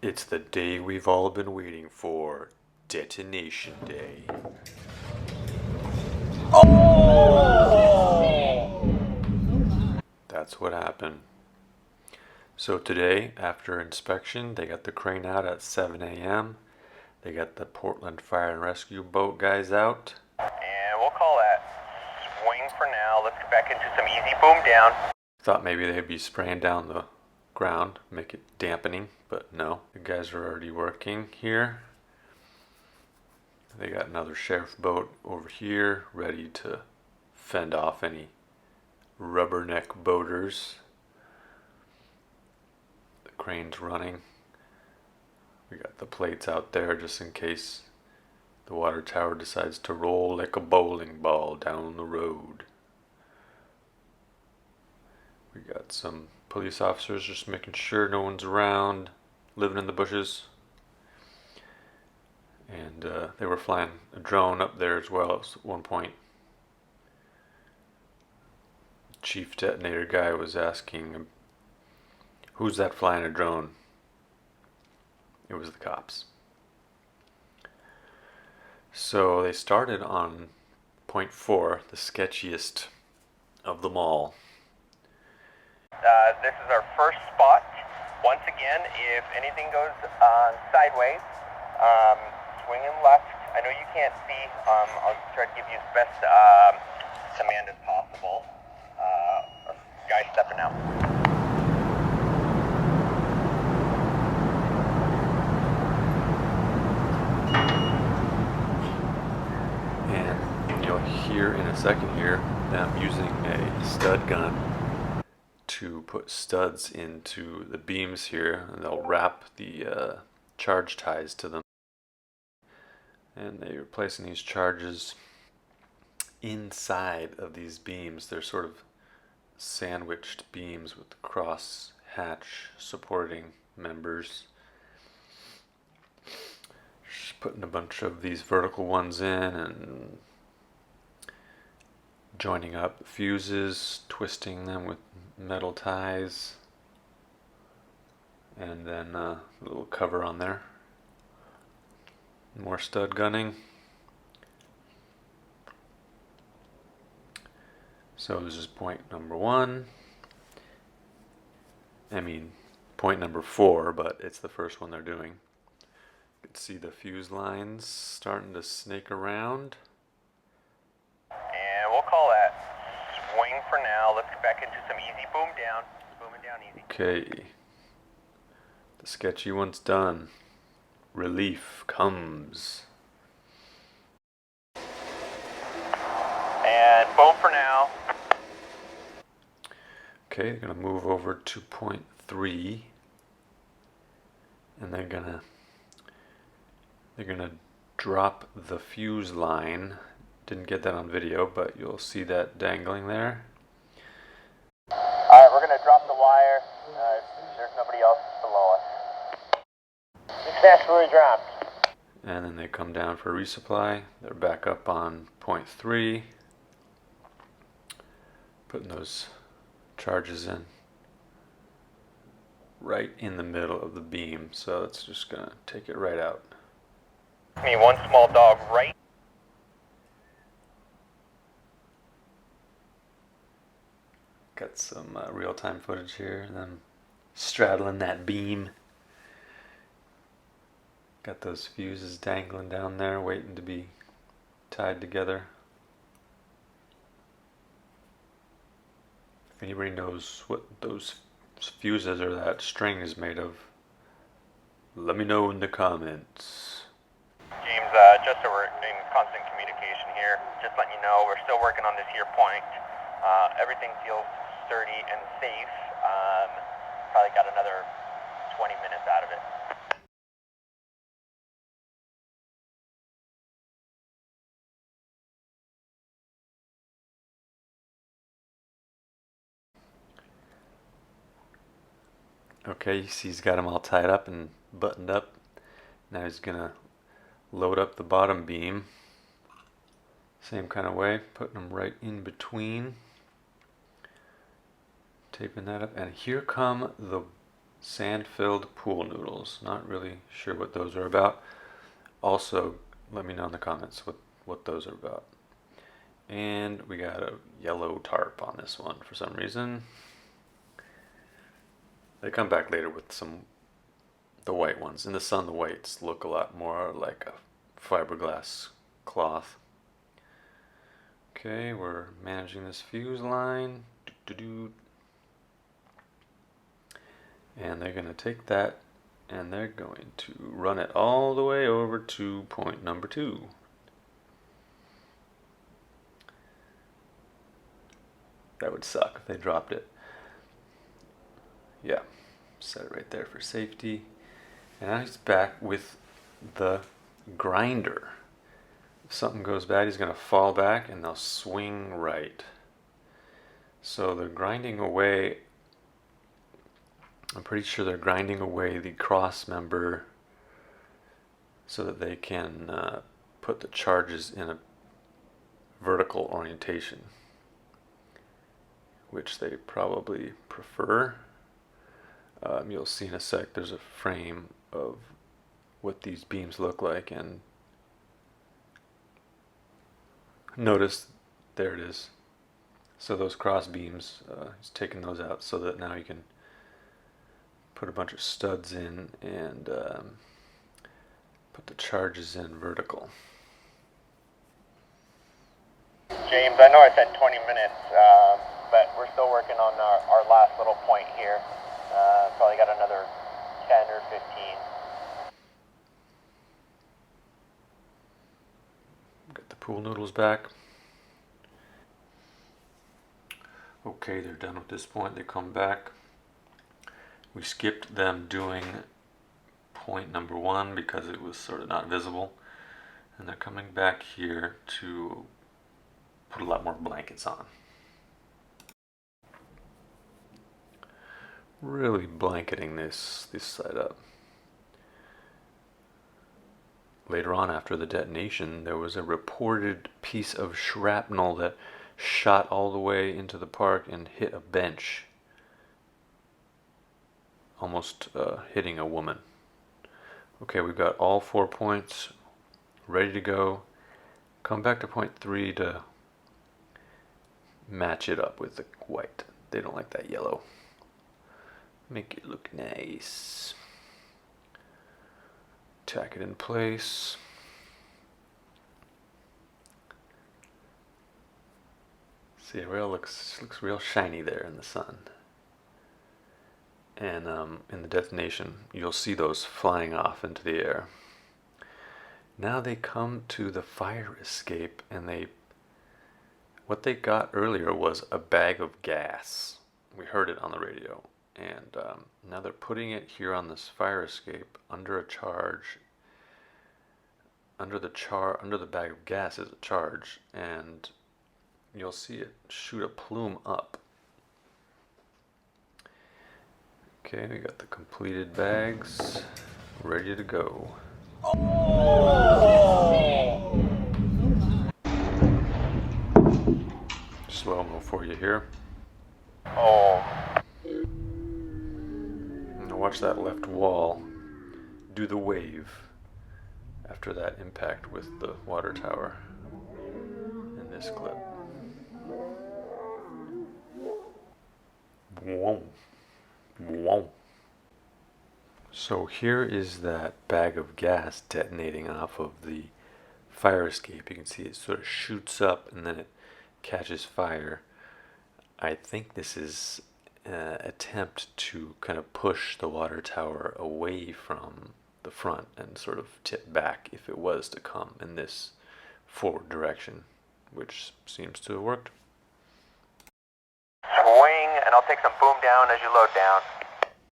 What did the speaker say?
It's the day we've all been waiting for, Detonation Day. That's what happened. So today, after inspection, they got the crane out at 7 a.m. They got the Portland Fire and Rescue boat guys out. And we'll call that swing for now. Let's get back into some easy boom down. Thought maybe they'd be spraying down the ground, make it dampening, but no. The guys are already working here. They got another sheriff boat over here, ready to fend off any rubberneck boaters. The crane's running. We got the plates out there just in case the water tower decides to roll like a bowling ball down the road. We got some police officers just making sure no one's around, living in the bushes. And they were flying a drone up there as well at one point. Chief detonator guy was asking, who's that flying a drone? It was the cops. So they started on point 4, the sketchiest of them all. This is our first spot. Once again, if anything goes sideways, swinging left. I know you can't see. I'll try to give you as best command as possible. Guys stepping out. And you'll hear in a second here them using a stud gun to put studs into the beams here, and they'll wrap the charge ties to them. And they're placing these charges inside of these beams. They're sort of sandwiched beams with cross hatch supporting members. Just putting a bunch of these vertical ones in and joining up fuses, twisting them with metal ties, and then a little cover on there. More stud gunning. So this is point number 1. I mean, point number 4, but it's the first one they're doing. You can see the fuse lines starting to snake around. And we'll call that swing for now. Let's get back into some easy boom down. Booming down easy. Okay. The sketchy one's done. Relief comes. And boom for now. Okay, they're gonna move over to point 3, and they're gonna drop the fuse line. Didn't get that on video, but you'll see that dangling there. Alright, we're gonna drop the wire. There's nobody else below us. Successfully dropped. And then they come down for resupply. They're back up on point 3, putting those charges in right in the middle of the beam, so it's just gonna take it right out. Me, one small dog right. Got some real-time footage here, them straddling that beam. Got those fuses dangling down there, waiting to be tied together. If anybody knows what those fuses or that string is made of, let me know in the comments. James, just so we're in constant communication here, just letting you know we're still working on this here point. Everything feels sturdy and safe. Probably got another 20 minutes out of it. Okay, you see he's got them all tied up and buttoned up. Now he's gonna load up the bottom beam. Same kind of way, putting them right in between. Taping that up, and here come the Sand-filled pool noodles. Not really sure what those are about. Also, let me know in the comments what those are about. And we got a yellow tarp on this one for some reason. They come back later with the white ones. In the sun, the whites look a lot more like a fiberglass cloth. Okay, we're managing this fuse line. And they're going to take that and they're going to run it all the way over to point number 2. That would suck if they dropped it. Yeah, set it right there for safety. And now he's back with the grinder. If something goes bad, he's going to fall back and they'll swing right. So they're grinding away. I'm pretty sure they're grinding away the cross member so that they can put the charges in a vertical orientation, which they probably prefer. You'll see in a sec there's a frame of what these beams look like, and notice there it is. So those cross beams, he's taking those out so that now you can put a bunch of studs in and put the charges in vertical. James, I know I said 20 minutes, but we're still working on our last little point here. Probably got another 10 or 15. Got the pool noodles back. Okay, they're done at this point. They come back. We skipped them doing point number 1 because it was sort of not visible. And they're coming back here to put a lot more blankets on. Really blanketing this side up. Later on, after the detonation, there was a reported piece of shrapnel that shot all the way into the park and hit a bench, almost hitting a woman. Okay, we've got all 4 points ready to go. Come back to point 3 to match it up with the white. They don't like that yellow. Make it look nice. Tack it in place. See, it looks real shiny there in the sun. And in the detonation, you'll see those flying off into the air. Now they come to the fire escape, and what they got earlier was a bag of gas. We heard it on the radio. And now they're putting it here on this fire escape under a charge. Under the bag of gas is a charge, and you'll see it shoot a plume up. Okay, we got the completed bags ready to go. Slow-mo for you here. Now watch that left wall do the wave after that impact with the water tower in this clip. Whoa. Whoa. So here is that bag of gas detonating off of the fire escape. You can see it sort of shoots up and then it catches fire. I think this is an attempt to kind of push the water tower away from the front and sort of tip back if it was to come in this forward direction, which seems to have worked. Swing, and I'll take some boom down as you load down.